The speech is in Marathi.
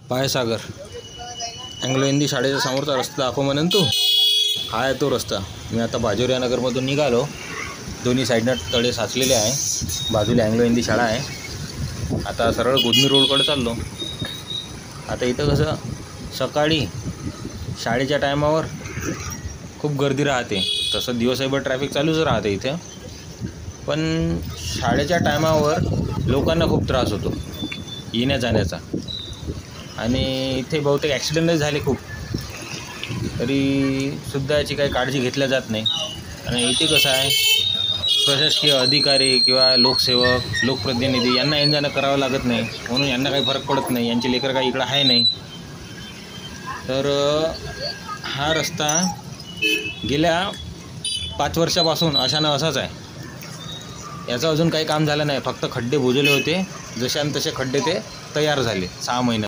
पायसागर अँग्लो हिंदी शाळेच्या समोरचा रस्ता दाखव म्हणून तू. हा आहे तो रस्ता. मी आता बाजोरिया नगरमधून निघालो. दोन्ही साईडनं तळे साचलेले आहे. बाजूला अँग्लो हिंदी शाळा आहे. आता सरळ गुदमी रोडकडे चाललो. आता इथं कसं सकाळी शाळेच्या टायमावर खूप गर्दी राहते. तसं दिवसभर ट्रॅफिक चालूच राहते इथे, पण शाळेच्या टायमावर लोकांना खूप त्रास होतो येण्या जाण्याचा. आणि इथे बहुतेक ॲक्सिडेंटही झाले खूप, तरीसुद्धा याची काही काळजी घेतल्या जात नाही. आणि इथे कसं आहे, प्रशासकीय अधिकारी किंवा लोकसेवक, लोकप्रतिनिधी यांना येणं जाणं करावं लागत नाही, म्हणून यांना काही फरक पडत नाही. यांचे लेकर काही इकडं आहे नाही. तर हा रस्ता गेल्या 5 वर्षापासून अशानं असाच आहे. याचं अजून काही काम झालं नाही. फक्त खड्डे बुजवले होते. जसे आणि तसे खड्डे ते तयार झाले 6 महिन्यात.